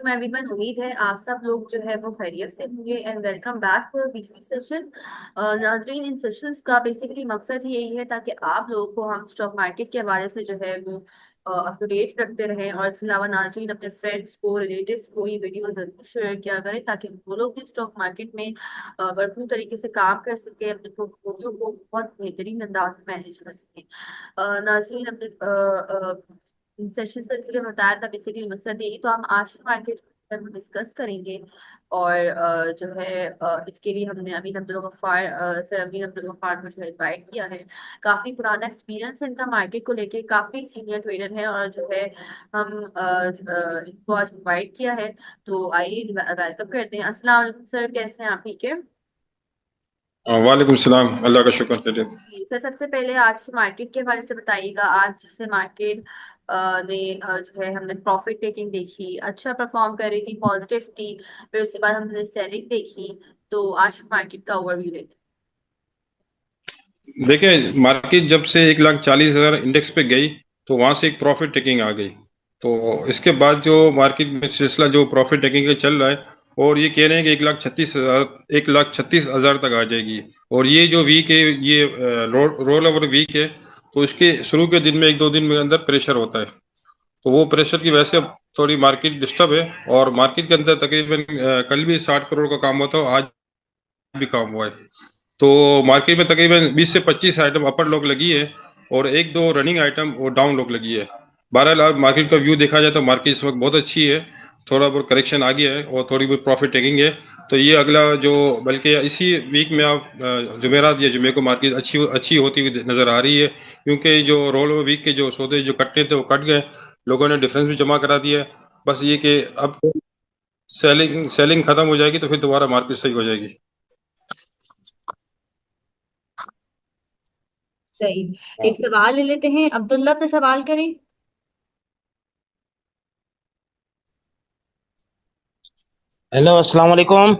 वालेकुम एवरीवन। उम्मीद है आप सब लोग जो है वो खैरियत से होंगे and welcome back for weekly session. नाजरीन, इन सेशंस का बेसिकली मकसद ही यही है ताकि आप लोगों को हम स्टॉक मार्केट के हवाले से जो है वो अप टू डेट रखते रहें। और इसके अलावा नाजरीन अपने फ्रेंड्स को, रिलेटिव्स को ये वीडियो जरूर शेयर किया करें ताकि वो लोग भी स्टॉक मार्केट में भरपूर तरीके से काम कर सके, अपने पोर्टफोलियो को बहुत बेहतरीन अंदाज में मैनेज कर सके। नाजरीन, अपने सेशन का इसलिए बताया था, बेसिकली मकसद यही। तो हम आज के मार्केट में डिस्कस करेंगे। और जो है इसके लिए हमने अमीन अब्दुल गफ्फार, सर अमीन अब्दुल गफ्फार को जो है इनवाइट किया है। काफी पुराना एक्सपीरियंस है इनका मार्केट को लेके, काफी सीनियर ट्रेडर है और जो है हम इनको आज इनवाइट किया है। तो आइए वेलकम करते हैं। अस्सलाम वालेकुम सर, कैसे हैं आप? ठीक है वालेकुम सलाम। अल्लाह का शुक्र चलिए। जी सर। सबसे पहले आज के मार्केट के बारे से बताइएगा। आज जैसे मार्केट ने जो है हमने प्रॉफिट टेकिंग देखी, अच्छा परफॉर्म कर रही थी, पॉजिटिव थी। फिर उसके बाद हमने सेलिंग देखी। तो आज के मार्केट का ओवरव्यू लेते देखिए, मार्केट जब से 1,40,000 इंडेक्स पे गई तो वहां से एक प्रॉफिट टेकिंग आ गई। तो इसके बाद जो मार्केट में सिलसिला जो प्रॉफिट टेकिंग का चल रहा है, और ये कह रहे हैं कि 1,36,000 तक आ जाएगी। और ये जो वीक है, ये रोल ओवर वीक है। तो इसके शुरू के दिन में, एक दो दिन में अंदर प्रेशर होता है। तो वो प्रेशर की वजह से अब थोड़ी मार्केट डिस्टर्ब है। और मार्केट के अंदर तकरीबन कल भी 60 करोड़ का काम हुआ था, आज भी काम हुआ है। तो मार्केट में तकरीबन 20 से 25 आइटम अपर लॉक लगी है, और एक दो रनिंग आइटम और डाउन लॉक लगी है। बहरहाल अब मार्केट का व्यू देखा जाए तो मार्केट इस वक्त बहुत अच्छी है। थोड़ा बहुत करेक्शन आ गया है और थोड़ी बहुत प्रॉफिट टेकिंग है। तो ये अगला जो, बल्कि इसी वीक में आप जुमेरात या जुमे को मार्केट अच्छी अच्छी होती हुई नजर आ रही है, क्योंकि जो रोल ओवर वीक के जो सौदे जो कटने थे वो कट गए। लोगों ने डिफरेंस भी जमा करा दिया है। बस ये कि अब सेलिंग सेलिंग खत्म हो जाएगी तो फिर दोबारा मार्केट सही हो जाएगी। हैं। सही। एक सवाल ले लेते हैं, अब्दुल्ला अपने सवाल करें। हेलो, अस्सलाम वालेकुम।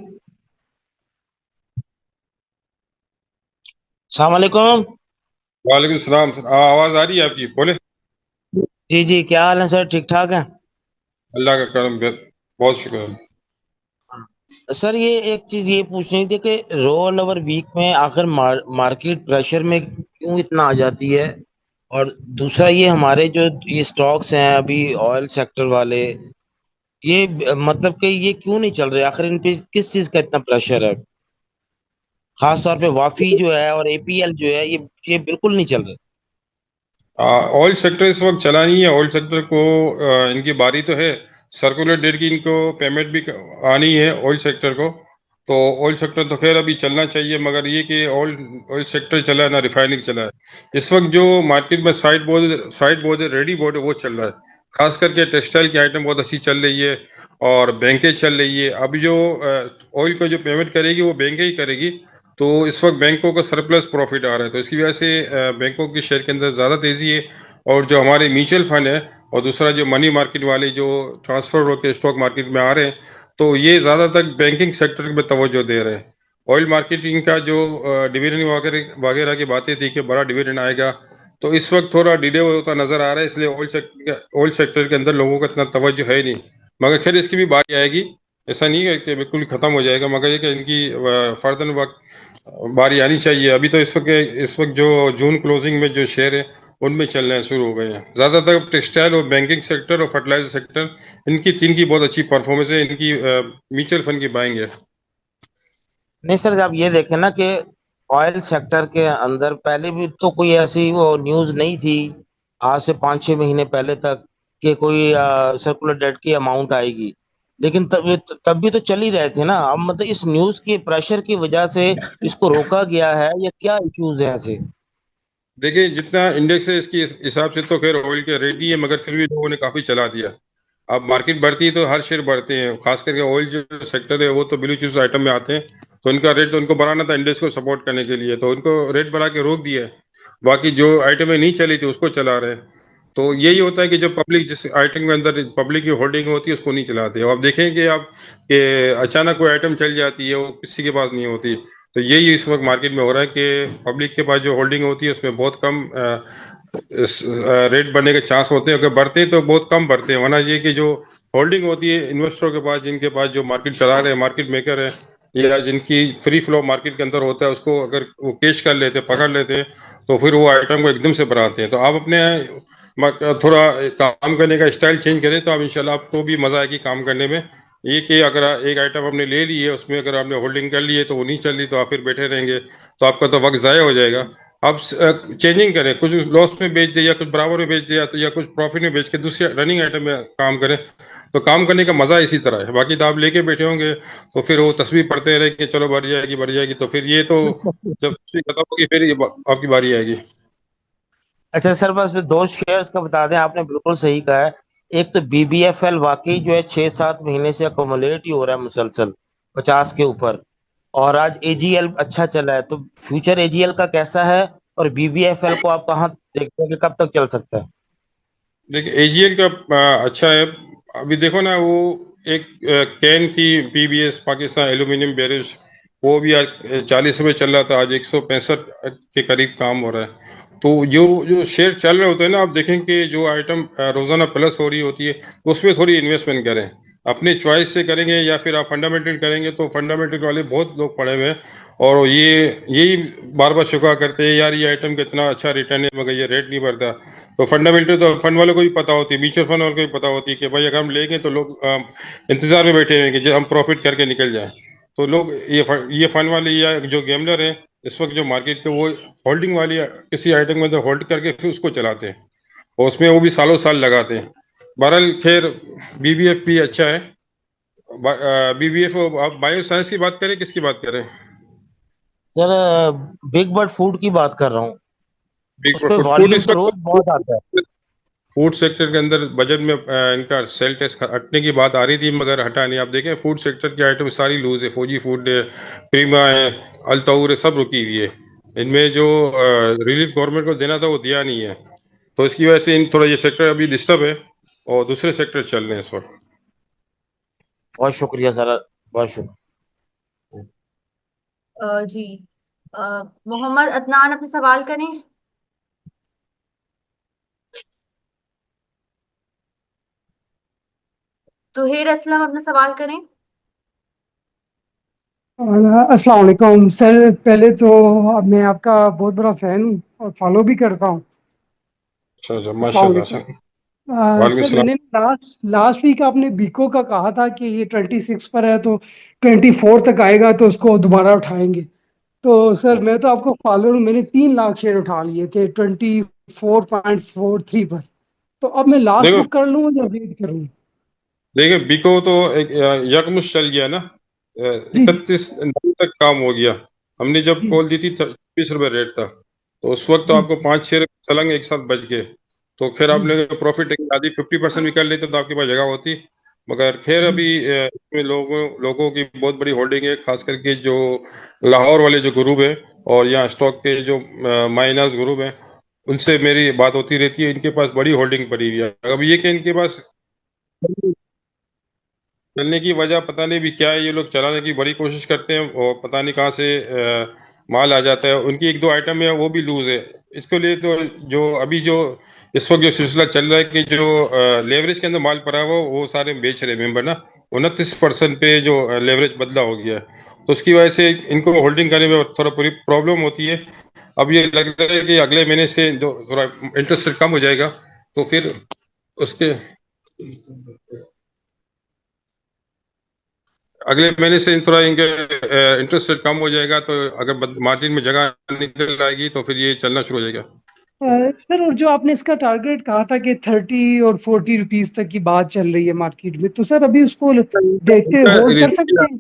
अस्सलाम वालेकुम। वालेकुम सलाम सर, आवाज आ रही है आपकी, बोले। जी जी, क्या हाल है सर? ठीक ठाक है? अल्लाह का करम, बहुत शुक्र है। सर, ये एक चीज ये पूछनी थी कि रोल ओवर वीक में आखिर मार्केट प्रेशर में क्यों इतना आ जाती है? और दूसरा, ये हमारे जो ये स्टॉक्स हैं अभी ऑयल सेक्टर वाले, ये मतलब कि ये क्यों नहीं चल रहे? आखिर इन पे किस चीज का इतना प्रेशर है? खास तौर पे वाफी जो है और एपीएल जो है, ये बिल्कुल नहीं चल रहे। ऑयल सेक्टर इस वक्त चला नहीं है। ऑयल सेक्टर को इनकी बारी तो है। सर्कुलर डेट की इनको पेमेंट भी आनी है ऑयल सेक्टर को। तो ऑयल सेक्टर तो खैर अभी चलना चाहिए, मगर ये कि ऑयल ऑयल सेक्टर चला है ना, रिफाइनिंग चला है। इस वक्त जो मार्केट में साइड बोर्ड है, रेडी बोर्ड है, वो चल रहा है। खास करके टेक्सटाइल की आइटम बहुत अच्छी चल रही है, और बैंकें चल रही है। अभी जो ऑयल को जो पेमेंट करेगी वो बैंकें ही करेगी। तो इस वक्त बैंकों का सरप्लस प्रॉफिट आ रहा है, तो इसकी वजह से बैंकों की शेयर के अंदर ज़्यादा तेज़ी है। और जो हमारे म्यूचुअल फंड है, और दूसरा जो मनी मार्केट वाले जो ट्रांसफर होकर स्टॉक मार्केट में आ रहे हैं, तो ये ज़्यादातर बैंकिंग सेक्टर में तवज्जो दे रहे हैं। ऑयल मार्केटिंग का जो डिविडेंड वगैरह वगैरह की बातें थी कि बड़ा डिविडेंड आएगा, तो इस वक्त थोड़ा डिले होता नजर आ रहा है। इसलिए ऑयल सेक्टर के अंदर लोगों का इतना तवज्जो है नहीं। मगर खैर इसकी भी बारी आएगी। ऐसा नहीं है कि बिल्कुल खत्म हो जाएगा, मगर ये कि इनकी फर्दर वक्त बारी आनी चाहिए। अभी तो इस वक्त जो जून क्लोजिंग में जो शेयर है उनमें चलने शुरू हो गए हैं। ज्यादातर टेक्सटाइल और बैंकिंग सेक्टर और फर्टिलाइजर सेक्टर, इनकी तीन की बहुत अच्छी परफॉर्मेंस है। इनकी म्यूचुअल फंड की बाइंग है। नहीं सर, जब ये देखें ना कि ऑयल सेक्टर के अंदर पहले भी तो कोई ऐसी वो न्यूज़ नहीं थी, आज से 5-6 महीने पहले तक, कि कोई सर्कुलर डेट की अमाउंट आएगी। लेकिन तब भी तो चल ही रहे थे ना। अब मतलब इस न्यूज़ के प्रेशर की वजह से इसको रोका गया है या क्या इश्यूज हैं ऐसे? देखिए, जितना इंडेक्स है इसकी हिसाब से तो खैर ऑयल के रेट ही है, मगर फिर भी लोगों ने काफी चला दिया। अब मार्केट बढ़ती है तो हर शेयर बढ़ते हैं। खास करके ऑयल जो सेक्टर है वो तो ब्लू चिप्स आइटम में आते हैं। तो इनका रेट तो उनको बढ़ाना था इंडेक्स को सपोर्ट करने के लिए, तो उनको रेट बढ़ा के रोक दिया है। बाकी जो आइटमें नहीं चली थी उसको चला रहे हैं। तो यही होता है कि जब पब्लिक जिस आइटम के अंदर पब्लिक की होल्डिंग होती है उसको नहीं चलाते। अब देखेंगे आप कि अचानक कोई आइटम चल जाती है, वो किसी के पास नहीं होती। तो यही इस वक्त मार्केट में हो रहा है कि पब्लिक के पास जो होल्डिंग होती है उसमें बहुत कम रेट बढ़ने के चांस होते हैं। अगर बढ़ते हैं तो बहुत कम बढ़ते हैं, वरना ये कि जो होल्डिंग होती है इन्वेस्टरों के पास, जिनके पास जो मार्केट चला रहे हैं, मार्केट मेकर है, या जिनकी फ्री फ्लो मार्केट के अंदर होता है, उसको अगर वो कैच कर लेते, पकड़ लेते हैं, तो फिर वो आइटम को एकदम से बढ़ाते हैं। तो आप अपने थोड़ा काम करने का स्टाइल चेंज करें, तो आप इंशाल्लाह आपको भी मजा आएगी काम करने में। ये कि अगर एक आइटम आपने ले ली है, उसमें अगर आपने होल्डिंग कर ली है, तो वो नहीं चल रही, तो आप फिर बैठे रहेंगे, तो आपका तो वक्त ज़ाया हो जाएगा। आप चेंजिंग करें, कुछ लॉस में बेच दे, या कुछ बराबर में बेच दे, या कुछ प्रॉफिट में बेच के दूसरे रनिंग आइटम में काम करें। तो काम करने का मजा इसी तरह है। बाकी तो आप लेके बैठे होंगे, तो फिर वो तस्वीर पढ़ते रहे कि चलो बढ़ जाएगी, तो फिर ये तो जब तस्वीर खत्म होगी, फिर ये आपकी बारी आएगी। अच्छा सर, बस फिर दो शेयर्स का बता दें, आपने बिल्कुल सही कहा है। एक तो बीबीएफएल वाकई जो है 6-7 महीने से अकोमोलेट ही हो रहा है मुसलसल 50 के ऊपर। और आज एजीएल अच्छा चला है, तो फ्यूचर एजीएल का कैसा है? और बीबीएफएल को आप कहाँ देखते हैं कि कब तक चल सकता है? देखिए एजीएल का अच्छा है। अभी देखो ना, वो एक कैन थी पीबीएस पाकिस्तान एल्यूमिनियम बेरिश, वो भी आज 40 रुपये चल रहा था, आज 165 के करीब काम हो रहा है। तो जो जो शेयर चल रहे होते हैं ना, आप देखें कि जो आइटम रोजाना प्लस हो रही होती है, उसमें थोड़ी इन्वेस्टमेंट करें। अपने चॉइस से करेंगे या फिर आप फंडामेंटल करेंगे, तो फंडामेंटल वाले बहुत लोग पड़े हुए हैं, और ये यही बार बार शिकवा करते हैं, यार ये आइटम कितना अच्छा रिटर्न है मगर ये रेट नहीं बढ़ता। तो फंडामेंटल तो फंड वालों को भी पता होती है, म्यूचुअल फंड वालों को भी पता होती है कि भाई अगर हम लेंगे तो लोग इंतजार में बैठे हैं कि जब हम प्रॉफिट करके निकल जाए। तो लोग ये फंड वाले या जो गेमलर है इस वक्त जो मार्केट के, वो होल्डिंग वाली किसी आइटम में होल्ड करके फिर उसको चलाते हैं, और उसमें वो भी सालों साल लगाते हैं। बहरहाल खैर, बीबीएफ भी अच्छा है। बीबीएफ, आप बायो साइंस की बात करें, किसकी बात करें? सर, बिग बर्ड फूड की बात कर रहा हूँ। बिग उस पे फूड वॉल्यूम इस तो रोज बहुत आता है। वक्त फूड सेक्टर के अंदर बजट में इनका सेल टैक्स हटने की बात आ रही थी, मगर हटा नहीं। आप देखें फूड सेक्टर की आइटम सारी लूज है, फौजी फूड है, प्रीमा है, अल्ताउर है, सब रुकी हुई है। इनमें जो रिलीफ गवर्नमेंट को देना था वो दिया नहीं है, तो इसकी वजह से इन थोड़ा ये सेक्टर अभी डिस्टर्ब है, और दूसरे सेक्टर चल रहे हैं इस वक्त। बहुत शुक्रिया सर, बहुत शुक्रिया। जी। मोहम्मद अदनान अपने सवाल करें। तुहेर असलम अपना सवाल करें। अस्सलाम वालेकुम सर। पहले तो मैं आपका बहुत बड़ा फैन हूँ और फॉलो भी करता हूँ। अच्छा अच्छा, अस्सलाम माशाल्लाह वालेकुम। सर। वालेकुम सर सलाम। मैंने लास्ट लास्ट वीक आपने बीको का कहा था कि ये 26 पर है, तो 24 तक आएगा तो उसको दोबारा उठाएंगे। तो सर मैं तो आपको फॉलो हूँ, मैंने 3 लाख शेयर उठा लिए थे 24.43 पर। तो अब मैं लास्ट देखो बुक कर लूँ या वेट करूँ? देखिए, बिको तो एक यकमुश्त चल गया ना, जी जी 31 तक काम हो गया। हमने जब जी कॉल दी थी 20 रुपये रेट था, तो उस वक्त तो जी आपको 5-6 सलंग एक साथ बच गए। तो खैर जी आपने प्रॉफिट आदि 50% भी कर लेते तो आपके पास जगह होती। मगर खैर जी अभी इसमें लोगों लोगों की बहुत बड़ी होल्डिंग है, खास करके जो लाहौर वाले जो ग्रुप है, और यहाँ स्टॉक के जो माइनर्स ग्रुप है, उनसे मेरी बात होती रहती है। इनके पास बड़ी होल्डिंग पड़ी हुई है। अब ये कि इनके पास चलने की वजह पता नहीं भी क्या है, ये लोग चलाने की बड़ी कोशिश करते हैं और पता नहीं कहाँ से माल आ जाता है। उनकी एक दो आइटम है वो भी लूज है। इसको लिए तो जो अभी जो इस वक्त जो सिलसिला चल रहा है कि जो लेवरेज के अंदर माल पड़ा हुआ वो सारे बेच रहे मेंबर ना, 29% पे जो लेवरेज बदला हो गया है, तो उसकी वजह से इनको होल्डिंग करने में थोड़ा पूरी प्रॉब्लम होती है। अब ये लग रहा है कि अगले महीने से जो थोड़ा इंटरेस्ट रेट कम हो जाएगा, तो फिर उसके अगले महीने से थोड़ा इनके इंटरेस्ट रेट कम हो जाएगा, तो अगर मार्जिन में जगह निकल आएगी तो फिर ये चलना शुरू हो जाएगा। सर, और जो आपने इसका टारगेट कहा था कि 30 और 40 रुपीज तक की बात चल रही है मार्केट में, तो सर अभी उसको देखते होल्ड कर सकते हैं?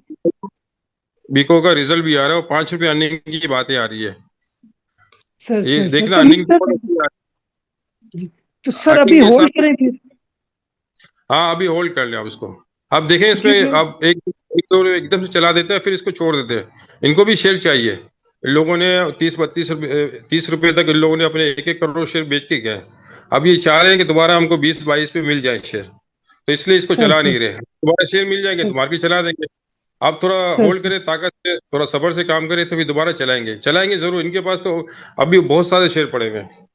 बीको का रिजल्ट भी आ रहा है और 5 रुपये अर्निंग की बातें आ रही है। सर ये सर सर देखना तो नहीं अर्निंग सर जी, तो सर अभी अर्निंग के होल्ड हिसाब। करें फिर? हाँ अभी होल्ड कर ले आप इसको। आप देखें क्योंकि इसमें, आप एक दो एकदम से चला देते हैं फिर इसको छोड़ देते हैं। इनको भी शेयर चाहिए। इन लोगों ने 30-32 रुपये, 30 रुपये तक इन लोगों ने अपने 1-1 करोड़ शेयर बेच के गए। अब ये चाह रहे हैं कि दोबारा हमको 20-22 पे मिल जाए शेयर, तो इसलिए इसको सर चला सर नहीं रहे। दोबारा शेयर मिल जाएंगे सर तो मार्केट चला देंगे। आप थोड़ा सर होल्ड करें, ताकत से थोड़ा सब्र से काम करें, तो फिर दोबारा चलाएंगे, चलाएंगे जरूर। इनके पास तो अभी बहुत सारे शेयर पड़े हुए हैं।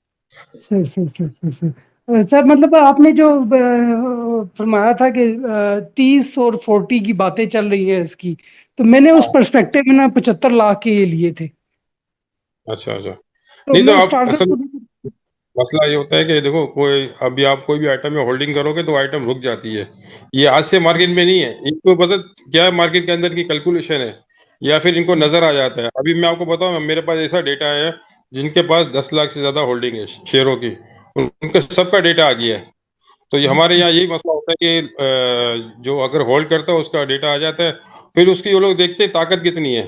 Sir sir sir sir sir sir मतलब आपने जो फरमाया था कि 30 और 40 की बातें चल रही है इसकी, तो मैंने उस पर्सपेक्टिव में ना 75 लाख के ये लिए थे। अच्छा अच्छा। तो नहीं तो मैं आप स्टार्टर असल को। मसला ये होता है कि देखो, कोई अभी आप कोई भी आइटम में होल्डिंग करोगे तो आइटम रुक जाती है। ये आज से मार्केट में नहीं है, इनको पता क्या है मार्केट के अंदर की कैलकुलेशन है, या फिर इनको नजर आ जाता है। अभी मैं आपको बताऊं, मेरे पास ऐसा डेटा है जिनके पास 10 लाख से ज्यादा होल्डिंग है शेयरों की, उनका सबका डेटा आ गया है। तो ये हमारे यहाँ यही मसला होता है कि जो अगर होल्ड करता है उसका डेटा आ जाता है, फिर उसकी वो लोग देखते हैं ताकत कितनी है,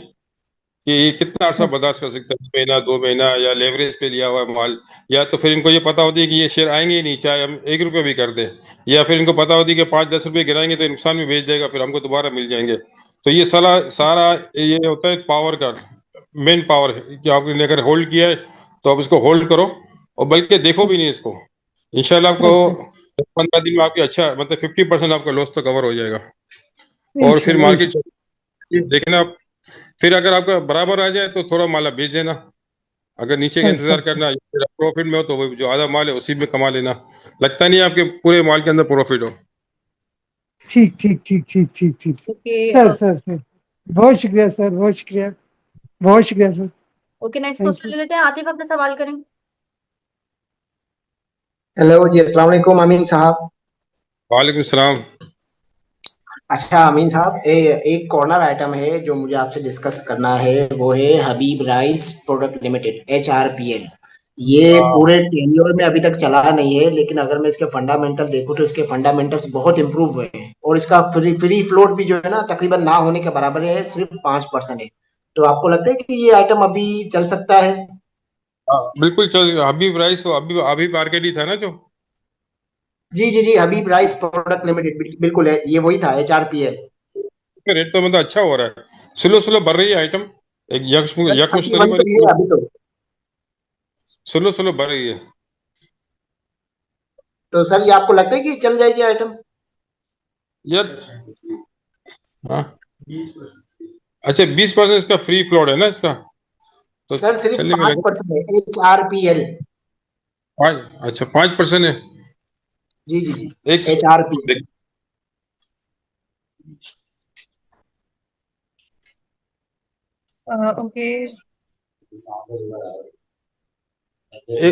कि ये कितना अरसा बर्दाश्त कर सकता है, महीना 2 महीना, या लेवरेज पे लिया हुआ है माल। या तो फिर इनको ये पता होती है कि ये शेयर आएंगे ही नहीं, चाहे हम 1 रुपये भी कर दें। या फिर इनको पता होती है कि 5-10 रुपये गिराएंगे तो नुकसान में बेच जाएगा, फिर हमको दोबारा मिल जाएंगे। तो ये सारा सारा ये होता है पावर का, मेन पावर है कि आपने अगर होल्ड किया है तो आप इसको होल्ड करो, और बल्कि देखो भी नहीं इसको। इंशाल्लाह आपको ओके। 10-15 दिन में आपकी अच्छा, मतलब 50% आपका लॉस तो कवर हो जाएगा। और फिर इंशाल्लाह मार्केट देखना, फिर अगर आपका बराबर आ जाए तो थोड़ा माल आप बेच देना। अगर नीचे का इंतजार इंशाल्लाह। करना, या फिर प्रॉफिट में हो तो वो जो आधा माल है उसी में कमा लेना। लगता नहीं है आपके पूरे माल के अंदर प्रॉफिट हो। ठीक ठीक ठीक ठीक ठीक ठीक। ओके। सर बहुत शुक्रिया सर, बहुत शुक्रिया, बहुत शुक्रिया sir. Okay, next thank question you. ले लेते हैं। आतिफ अपना सवाल करें। हेलो जी, अस्सलाम वालेकुम अमीन साहब। वालेकुम सलाम। अच्छा अमीन साहब, एक कॉर्नर आइटम है जो मुझे आपसे डिस्कस करना है, वो है हबीब राइस प्रोडक्ट लिमिटेड HRPL। ये हाँ पूरे टेन्योर में अभी तक चला नहीं है, लेकिन अगर मैं इसके फंडामेंटल देखूं तो इसके फंडामेंटल्स बहुत इंप्रूव हुए हैं, और इसका फ्री फ्री फ्लोट भी जो है ना तकरीबन ना होने के बराबर है, सिर्फ 5% है। तो आपको लगता है कि ये आइटम अभी चल सकता है? हाँ, बिल्कुल चल। हबीब राइस तो अभी अभी मार्केट ही था ना जो। जी जी जी, हबीब राइस प्रोडक्ट लिमिटेड, बिल्कुल है, ये वही था HRPL। रेट तो मतलब अच्छा हो रहा है, स्लो स्लो बढ़ रही है आइटम। एक यक्ष सर यक थर्टी मुश्तरी वन वाली पे है अभी तो। स्लो स्लो बढ़ रही है। तो सर ये आपको लगता है कि चल जाएगी आइटम? यार, हाँ, अच्छा 20% इसका फ्री फ्लोट है ना इसका, तो सर सिर्फ चलने में पांच लगे। परसेंट है HRPL। अच्छा 5% है। जी जी जी, एक HRPL। Second, okay.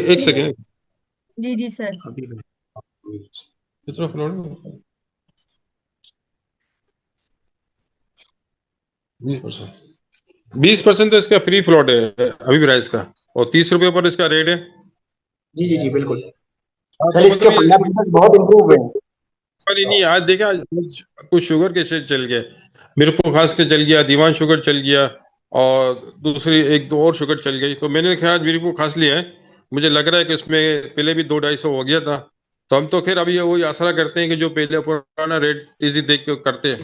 एक सेकंड। जी जी सर। कितना फ्लोट है? 20%। 20% तो इसका फ्री फ्लोट है अभी भी राइस का, और 30 रुपये पर इसका रेट है। जी जी जी बिल्कुल। हाँ सर तो इसके मतलब ये इसमें फंडामेंटल्स बहुत इंप्रूव हुए हैं। ही नहीं है। आज देखा, आज कुछ शुगर के शेयर चल गए, मिरपुर खास के चल गया, दीवान शुगर चल गया, और दूसरी एक दो और शुगर चल गई। तो मैंने ख्याल मिरपुर खास लिया है। मुझे लग रहा है कि इसमें पहले भी 200-250 हो गया था। तो हम तो खैर अभी ये वही आसरा करते हैं कि जो पहले पुराना रेट इजी देख के करते हैं।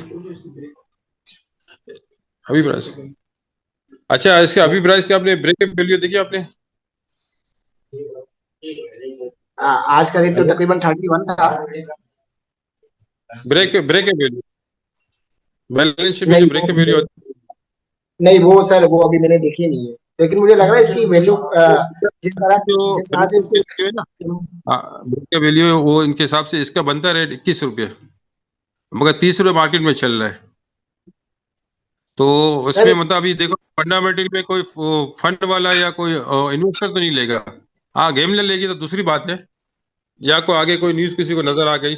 अभी प्राइस, अच्छा इसके अभी प्राइस के आपने ब्रेकअप वैल्यू देखी आपने? आज का रेट तो हेलो, तकरीबन 31 था। ब्रेकअप वैल्यू, बैलेंस शीट में जो नहीं वो ब्रेकअप वैल्यू होती नहीं वो सर वो अभी मैंने देखी नहीं है, लेकिन मुझे लग रहा है इसकी वैल्यू है, जो जिस तरह से ब्रेकअप इसके। वैल्यू है ना, हाँ ब्रेकअप वैल्यू है, वो इनके हिसाब से इसका बनता है रेट 21 रुपये, मगर 30 रुपये मार्केट में चल रहा है। तो सर उसमें मतलब अभी देखो, फंडामेंटल में कोई फंड वाला या कोई इन्वेस्टर तो नहीं लेगा। हाँ गेम ले लेगी तो दूसरी बात है, या कोई आगे कोई न्यूज किसी को नजर आ गई।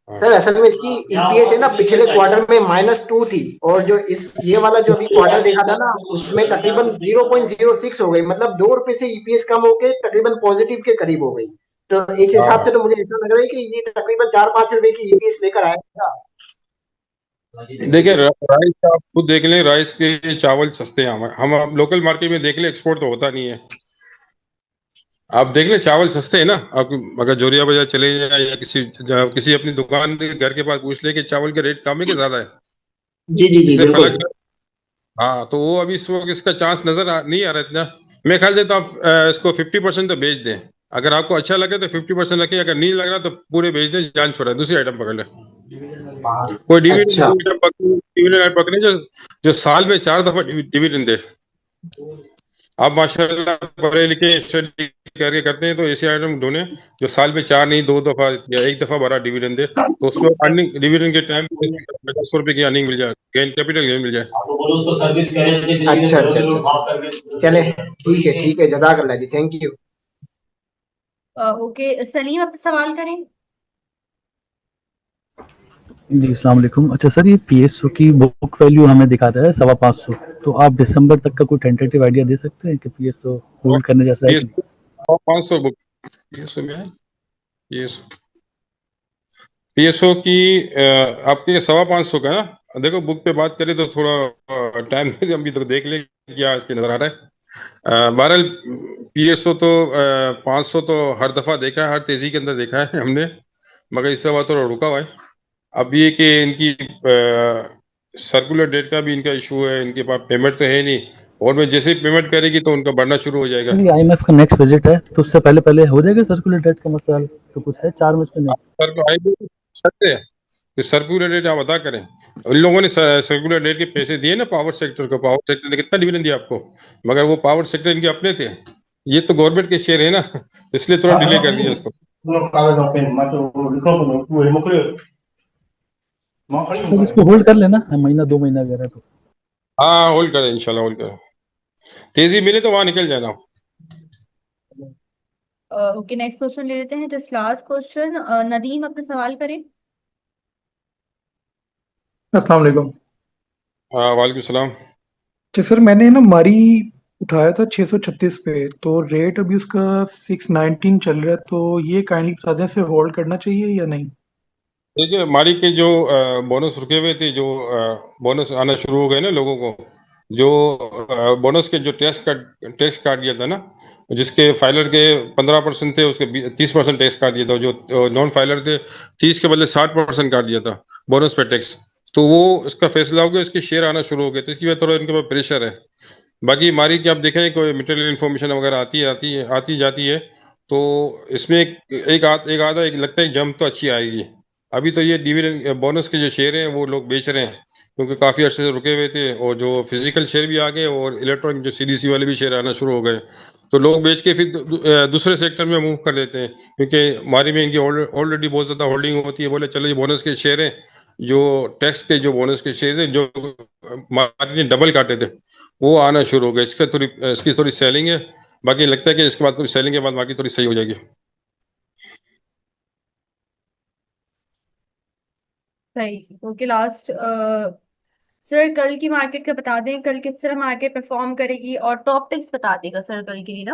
हाँ सर असल में इसकी ईपीएस है ना, पिछले क्वार्टर में -2 थी, और जो इस ये वाला जो अभी क्वार्टर देखा था ना, उसमें तकरीबन 0.06 हो गई, मतलब 2 रुपए से ईपीएस कम होके तकरीबन पॉजिटिव के करीब हो गई। तो इस हिसाब से हाँ। तो मुझे ऐसा लग रहा है कि ये तकरीबन 4-5 रुपए की ईपीएस लेकर आएगा। देखिए राइस आप खुद देख लें, राइस के चावल सस्ते हैं। हम लोकल मार्केट में देख लें, एक्सपोर्ट तो होता नहीं है। आप देख लें चावल सस्ते हैं ना। आप अगर जोरिया बाजार चले जाए, या किसी अपनी दुकान के घर के पास पूछ ले कि चावल का रेट कम है कि ज्यादा है। जी जी जी इससे बिल्कुल। फलक, हाँ तो वो अभी इस वक्त इसका चांस नहीं आ रहा इतना। मेरे ख्याल से तो आप इसको 50% तो बेच दें। अगर आपको अच्छा लगे तो 50% रखें, अगर नहीं लग रहा तो पूरे बेच दें, जान छोड़ा दूसरी आइटम पकड़ ले। कोई अच्छा डिविडेंड पकड़े जो जो साल में 4 दफा डिविडेंड दे। आप माशाल्लाह पढ़े लिखे स्टडी करके करते हैं तो ऐसे आइटम ढूंढे जो साल में चार नहीं दो दफा या एक दफा बड़ा डिविडेंड दे, तो उसमें अर्निंग डिविडेंड के टाइम 50 रुपए की अर्निंग मिल जाए, गेन कैपिटल गेन मिल जाए। अच्छा अच्छा अच्छा, चले ठीक है जज़ाकल्लाह जी, थैंक यू। ओके सलीम, आप सवाल करें। जी अस्सलाम वालेकुम। अच्छा सर, ये पीएसओ की बुक वैल्यू हमें दिखाता है 550, तो आप दिसंबर तक का कोई टेंटेटिव आइडिया दे सकते हैं कि पीएसओ होल्ड करने जैसा है कि नहीं? पीएसओ 500 बुक पीएसओ में है। पीएसओ की आपके 550 का ना, देखो बुक पे बात करें तो थोड़ा टाइम दे, हम भी तो देख ले क्या इसके नजर आ रहा है। बहरहाल पीएसओ तो 500 तो हर दफा देखा है, हर तेजी के अंदर देखा है हमने, मगर इस दफा थोड़ा रुका हुआ है। अब ये कि इनकी सर्कुलर डेट का भी इनका इशू है, इनके पास पेमेंट तो है नहीं, और मैं जैसे ही पेमेंट करेगी तो उनका बढ़ना शुरू हो जाएगा। आईएमएफ का नेक्स्ट विजिट है तो उससे पहले पहले हो जाएगा सर्कुलर डेट का मसला, तो कुछ है 4 में नहीं? सर को आएगी सकते हैं कि सर्कुलर डेट आप अदा करें। उन लोगों ने सर्कुलर डेट के पैसे दिए ना पावर सेक्टर को, पावर सेक्टर ने कितना डिविडेंड दिया आपको, मगर वो पावर सेक्टर इनके अपने थे, ये तो गवर्नमेंट के शेयर है ना, इसलिए थोड़ा डिले कर दिया उसको। सर इसको होल्ड कर लेना, महीना 2 महीना अगर है तो। हाँ होल्ड करें, इंशाल्लाह होल्ड करें, तेजी मिले तो वहां निकल जाना। ओके नेक्स्ट क्वेश्चन ले लेते हैं, जस्ट लास्ट क्वेश्चन। नदीम, अपना सवाल करें। अस्सलाम वालेकुम। हाँ वालेकुम सलाम। जी सर, मैंने ना मारी उठाया था 636 पे, तो रेट अभी उसका 619 चल रहा है, तो ये काइंडली बता दें से होल्ड करना चाहिए या नहीं? देखिए मारी के जो बोनस रुके हुए थे, जो बोनस आना शुरू हो गए ना लोगों को, जो बोनस के जो टैक्स काट दिया था ना, जिसके फाइलर के 15% थे उसके 30% टैक्स काट दिया था, जो नॉन फाइलर थे 30 के बदले 60% काट दिया था बोनस पे टैक्स। तो वो इसका फैसला हो गया, इसके शेयर आना शुरू हो गए, तो इसकी वजह थोड़ा इनके पास प्रेशर है। बाकी मारी की आप देखें कोई मटेरियल इन्फॉर्मेशन वगैरह आती जाती है, तो इसमें एक आधा एक लगता है जंप तो अच्छी आएगी। अभी तो ये डिविडेंड बोनस के जो शेयर हैं वो लोग बेच रहे हैं, क्योंकि काफी अर्से से रुके हुए थे, और जो फिजिकल शेयर भी आ गए और इलेक्ट्रॉनिक जो सीडीसी वाले भी शेयर आना शुरू हो गए, तो लोग बेच के फिर दूसरे सेक्टर में मूव कर देते हैं, क्योंकि मारी में इनकी ऑलरेडी बहुत ज्यादा होल्डिंग होती है। बोले चलो ये बोनस के शेयर हैं, जो टैक्स के जो बोनस के शेयर हैं जो मारी ने डबल काटे थे वो आना शुरू हो गए, इसकी थोड़ी सेलिंग है। बाकी लगता है कि इसके बाद थोड़ी सेलिंग के बाद बाकी थोड़ी सही हो जाएगी। सही। ओके लास्ट सर, कल की मार्केट का बता दें, कल किस तरह मार्केट परफॉर्म करेगी, और टॉपिक्स बता देगा सर कल के लिए ना।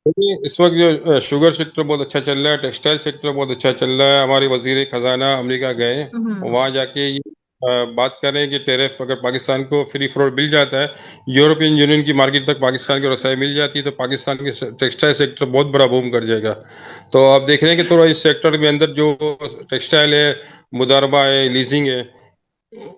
देखिए इस वक्त जो शुगर सेक्टर बहुत अच्छा चल रहा है, टेक्सटाइल सेक्टर बहुत अच्छा चल रहा है। हमारे वजीर खजाना अमेरिका गए, वहां जाके ये बात कर रहे हैं कि टैरिफ अगर पाकिस्तान को फ्री फ्लोट मिल जाता है, यूरोपियन यूनियन की मार्केट तक पाकिस्तान की रसाई मिल जाती है, तो पाकिस्तान के टेक्सटाइल सेक्टर बहुत बड़ा बूम कर जाएगा। तो आप देख रहे हैं कि थोड़ा इस सेक्टर के अंदर जो टेक्सटाइल है, मुदारबा है, लीजिंग है,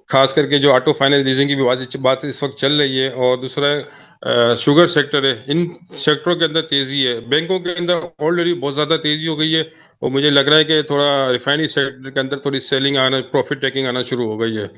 खास करके जो ऑटो फाइनेंस लीजिंग की भी बात इस वक्त चल रही है, और दूसरा शुगर सेक्टर है। इन सेक्टरों के अंदर तेजी है, बैंकों के अंदर ऑलरेडी बहुत ज्यादा तेजी हो गई है, और मुझे लग रहा है कि थोड़ा रिफाइनरी सेक्टर के अंदर थोड़ी सेलिंग आना, प्रॉफिट टेकिंग आना शुरू हो गई है,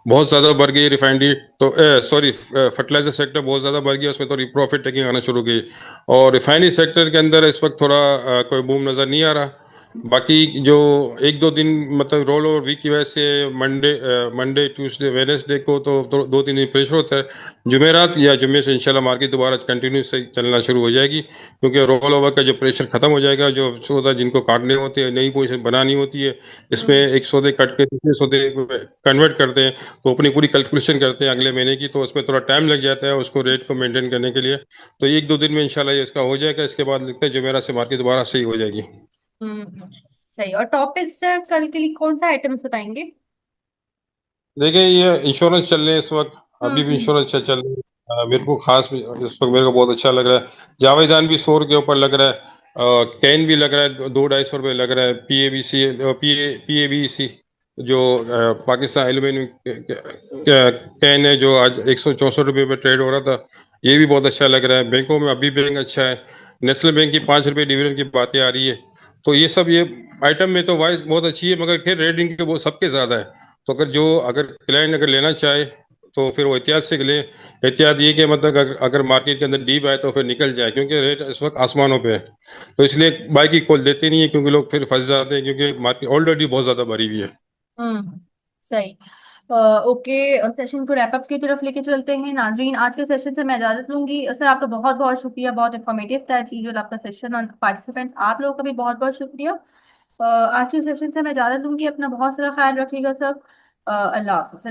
बहुत ज्यादा बढ़ गई रिफाइनरी, तो सॉरी फर्टिलाइजर सेक्टर बहुत ज्यादा बढ़ गया, उसमें थोड़ी प्रॉफिट टेकिंग आना शुरू हो गई। और रिफाइनरी सेक्टर के अंदर इस वक्त थोड़ा कोई बूम नजर नहीं आ रहा। बाकी जो एक दो दिन मतलब रोल ओवर वीक की वजह से मंडे ट्यूसडे वेडनेसडे को तो 2-3 दिन प्रेशर होता है, जुमेरात या जुम्मे से इंशाल्लाह मार्केट दोबारा कंटिन्यू से चलना शुरू हो जाएगी, क्योंकि रोल ओवर का जो प्रेशर खत्म हो जाएगा, जो सौदा जिनको काटने होते हैं, नई पोजीशन बनानी होती है, इसमें एक सौदे कट के दूसरे सौदे कन्वर्ट करते हैं, तो अपनी पूरी कैलकुलेशन करते हैं अगले महीने की, तो उसमें थोड़ा टाइम लग जाता है उसको रेट को मेंटेन करने के लिए। तो एक दो दिन में इंशाल्लाह ये इसका हो जाएगा, इसके बाद लगता है जुमेरात से मार्केट दोबारा सही हो जाएगी। सही। और टॉपिक्स सर कल के लिए कौन सा आइटम्स बताएंगे। देखिए ये इंश्योरेंस चल रहे हैं इस वक्त, अभी भी इंश्योरेंस अच्छा चल रहा है। मेरे को खास इस वक्त मेरे को बहुत अच्छा लग रहा है। जावेदान भी 100 के ऊपर लग रहा है, कैन भी लग रहा है 200-250 रुपये लग रहा है। पीएबीसी पीएबीसी जो पाकिस्तान एल्यूमिनियम कैन है, जो आज 164 रुपये पे ट्रेड हो रहा था, ये भी बहुत अच्छा लग रहा है। बैंकों में अभी बैंक अच्छा है, नेशनल बैंक की 5 रुपये डिविडेंड की बातें आ रही है, तो ये सब ये आइटम में तो वाइज बहुत अच्छी है, मगर फिर रेटिंग के वो सबके ज्यादा है। तो अगर क्लाइंट अगर लेना चाहे तो फिर वो एहतियात से ले। एहतियात ये कि मतलब अगर मार्केट के अंदर डीप आए तो फिर निकल जाए, क्योंकि रेट इस वक्त आसमानों पे है। तो इसलिए बाई की कॉल देते नहीं है, क्योंकि लोग फिर फंस जाते हैं, क्योंकि मार्केट ऑलरेडी बहुत ज्यादा भरी हुई है। सही। ओके, सेशन को रैप अप की तरफ लेके चलते हैं नाजरीन। आज के सेशन से मैं इजाजत लूंगी। सर आपका बहुत बहुत शुक्रिया, बहुत इंफॉर्मेटिव था एज यूजुअल आपका सेशन। और पार्टिसिपेंट्स आप लोगों का भी बहुत बहुत शुक्रिया। आज के सेशन से मैं इजाजत लूंगी। अपना बहुत सारा ख्याल रखिएगा सब। अल्लाह हाफिज़।